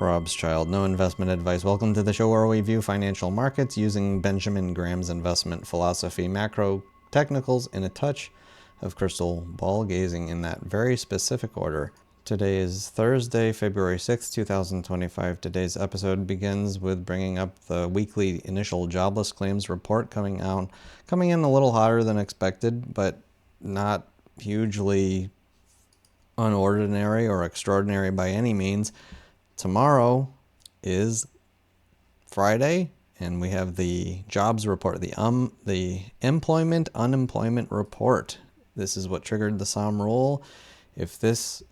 Robschild, no investment advice. Welcome to the show where we view financial markets using Benjamin Graham's investment philosophy, macro technicals, and a touch of crystal ball gazing in that very specific order. Today is Thursday, February 6th, 2025. Today's episode begins with bringing up the weekly initial jobless claims report coming in a little hotter than expected, but not hugely unordinary or extraordinary by any means. Tomorrow is Friday, and we have the jobs report, the employment unemployment report. This is what triggered the Somme rule. If this,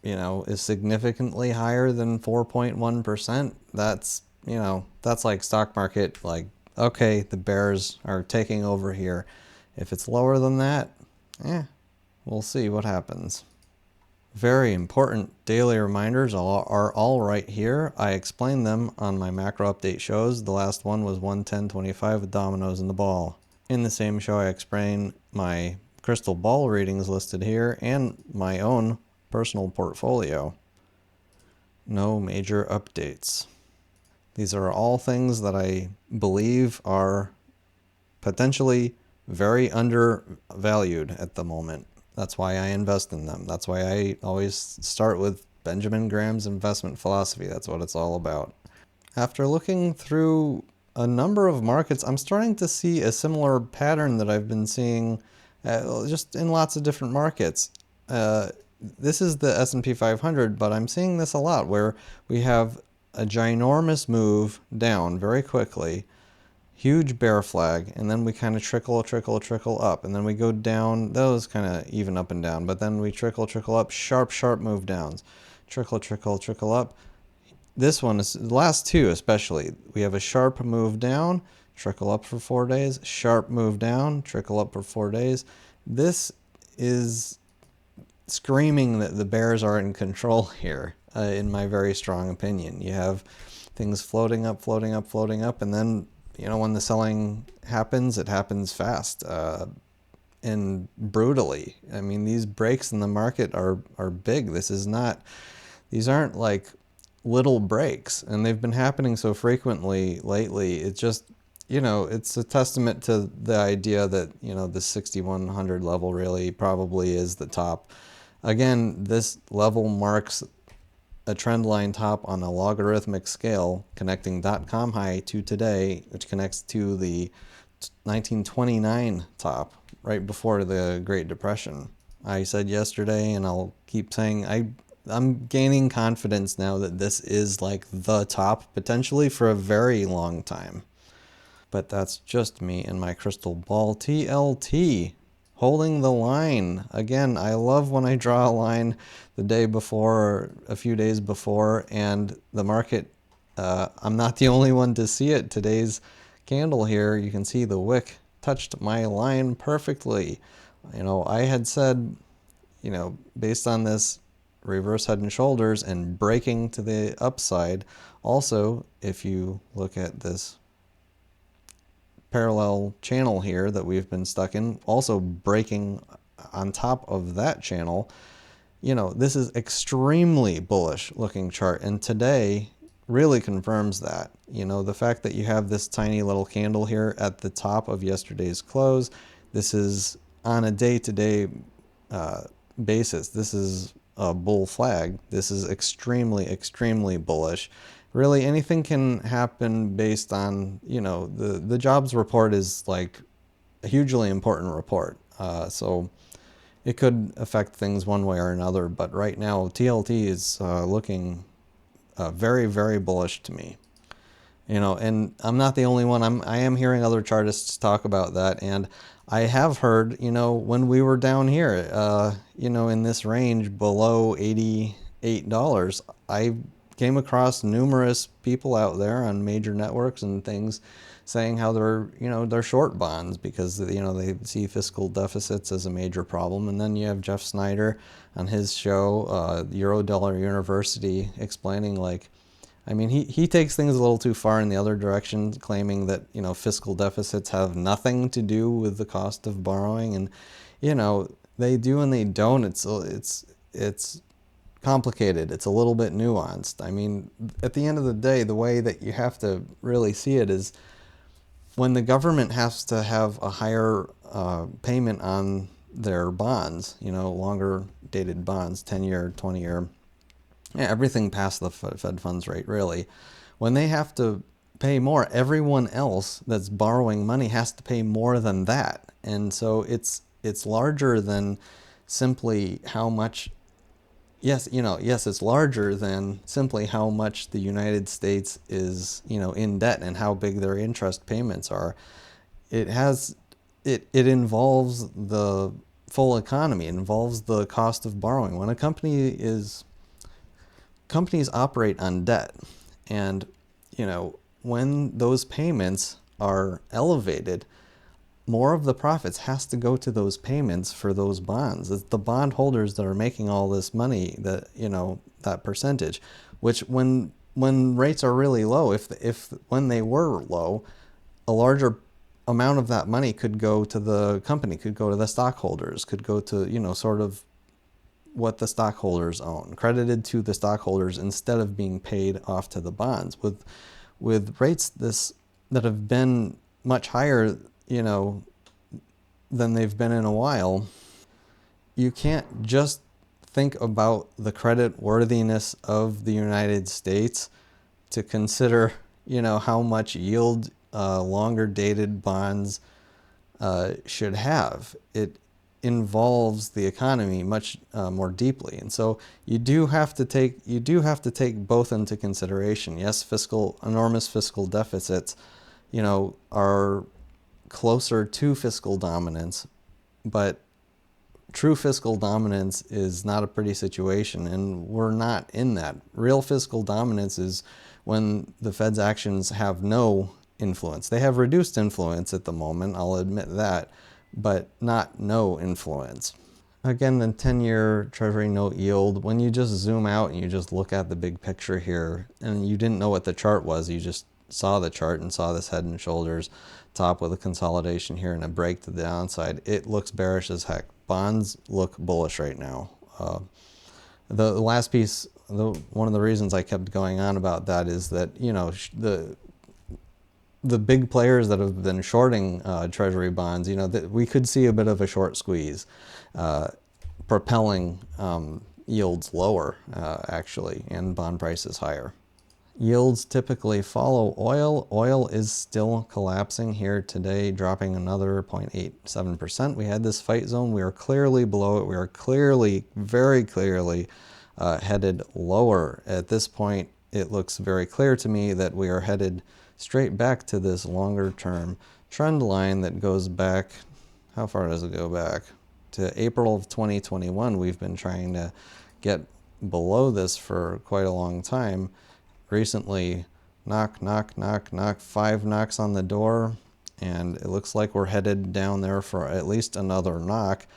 is significantly higher than 4.1%, that's like stock market, like, okay, the bears are taking over here. If it's lower than that, we'll see what happens. Very important daily reminders are all right here. I explained them on my macro update shows. The last one was 110.25 with dominoes in the ball. In the same show, I explain my crystal ball readings listed here and my own personal portfolio. No major updates. These are all things that I believe are potentially very undervalued at the moment. That's why I invest in them. That's why I always start with Benjamin Graham's investment philosophy. That's what it's all about. After looking through a number of markets, I'm starting to see a similar pattern that I've been seeing just in lots of different markets. This is the S&P 500, but I'm seeing this a lot where we have a ginormous move down very quickly, huge bear flag, and then we kind of trickle up, and then we go down. Those kind of even up and down, but then we trickle up, sharp move downs, trickle up. This one is the last two especially. We have a sharp move down, trickle up for 4 days, sharp move down, trickle up for 4 days. This is screaming that the bears are in control here, in my very strong opinion. You have things floating up, and then when the selling happens, it happens fast and brutally. I mean, these breaks in the market are big. These aren't like little breaks, and they've been happening so frequently lately. It's just, it's a testament to the idea that, the 6,100 level really probably is the top. Again, this level marks a trend line top on a logarithmic scale connecting .com high to today, which connects to the 1929 top right before the Great Depression. I said yesterday, and I'll keep saying, I'm gaining confidence now that this is like the top potentially for a very long time. But that's just me and my crystal ball. TLT. Holding the line. Again, I love when I draw a line the day before or a few days before, and the market, I'm not the only one to see it. Today's candle here, you can see the wick touched my line perfectly. I had said, based on this reverse head and shoulders and breaking to the upside. Also, if you look at this parallel channel here that we've been stuck in, also breaking on top of that channel, this is extremely bullish looking chart, and today really confirms that. The fact that you have this tiny little candle here at the top of yesterday's close, this is on a day-to-day basis, this is a bull flag. This is extremely bullish. Really, anything can happen based on, the jobs report is like a hugely important report. So it could affect things one way or another. But right now, TLT is looking very bullish to me. And I'm not the only one. I am hearing other chartists talk about that. And I have heard, when we were down here, in this range below $88, I came across numerous people out there on major networks and things saying how they're short bonds because, they see fiscal deficits as a major problem. And then you have Jeff Snyder on his show, Eurodollar University, explaining he takes things a little too far in the other direction, claiming that, fiscal deficits have nothing to do with the cost of borrowing. And, they do and they don't. It's complicated. It's a little bit nuanced. I mean, at the end of the day, the way that you have to really see it is when the government has to have a higher payment on their bonds, longer dated bonds, 10-year, 20-year, everything past the Fed funds rate, really. When they have to pay more, everyone else that's borrowing money has to pay more than that. And so it's larger than simply how much, yes, it's larger than simply how much the United States is, in debt and how big their interest payments are. It involves the full economy. It involves the cost of borrowing. When companies operate on debt, and when those payments are elevated, more of the profits has to go to those payments for those bonds. It's the bondholders that are making all this money, that that percentage, which when rates are really low, if when they were low, a larger amount of that money could go to the company, could go to the stockholders, could go to sort of what the stockholders own, credited to the stockholders instead of being paid off to the bonds. With rates that have been much higher, than they've been in a while, you can't just think about the credit worthiness of the United States to consider, how much yield longer dated bonds should have. It involves the economy much more deeply, and so you do have to take both into consideration. Yes, enormous fiscal deficits, are closer to fiscal dominance, but true fiscal dominance is not a pretty situation, and we're not in that. Real fiscal dominance is when the Fed's actions have no influence. They have reduced influence at the moment, I'll admit that, but not no influence. Again, the 10-year Treasury note yield, when you just zoom out and you just look at the big picture here, and you didn't know what the chart was, you just saw the chart and saw this head and shoulders top with a consolidation here and a break to the downside, it looks bearish as heck. Bonds look bullish right now. The last piece, one of the reasons I kept going on about that is that, the big players that have been shorting Treasury bonds, we could see a bit of a short squeeze, propelling yields lower, actually, and bond prices higher. Yields typically follow oil. Oil is still collapsing here today, dropping another 0.87%. We had this fight zone. We are clearly below it. We are clearly, very clearly headed lower. At this point, it looks very clear to me that we are headed straight back to this longer term trend line that goes back, how far does it go back? To April of 2021. We've been trying to get below this for quite a long time. Recently, knock, knock, knock, knock, 5 knocks on the door, and it looks like we're headed down there for at least another knock.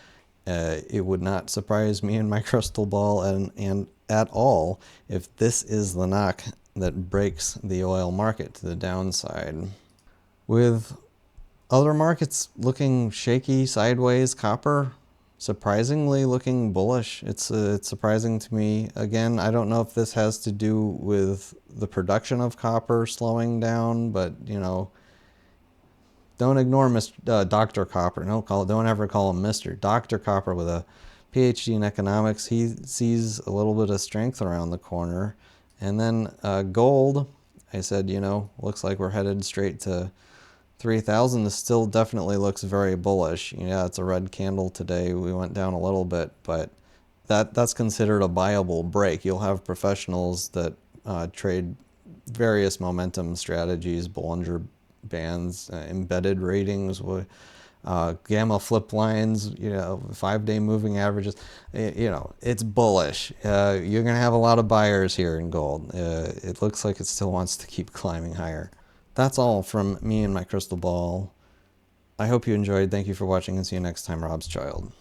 It would not surprise me in my crystal ball and at all if this is the knock that breaks the oil market to the downside. With other markets looking shaky sideways, copper surprisingly looking bullish. It's surprising to me. Again, I don't know if this has to do with the production of copper slowing down, but don't ignore Dr. Copper. Don't ever call him Mr. Dr. Copper with a PhD in economics. He sees a little bit of strength around the corner. And then gold, I said, looks like we're headed straight to 3,000. This still definitely looks very bullish. Yeah, it's a red candle today. We went down a little bit, but that's considered a buyable break. You'll have professionals that trade various momentum strategies, Bollinger Bands, embedded ratings, gamma flip lines, 5-day moving averages. It's bullish. You're going to have a lot of buyers here in gold. It looks like it still wants to keep climbing higher. That's all from me and my crystal ball. I hope you enjoyed. Thank you for watching, and see you next time, Robschild.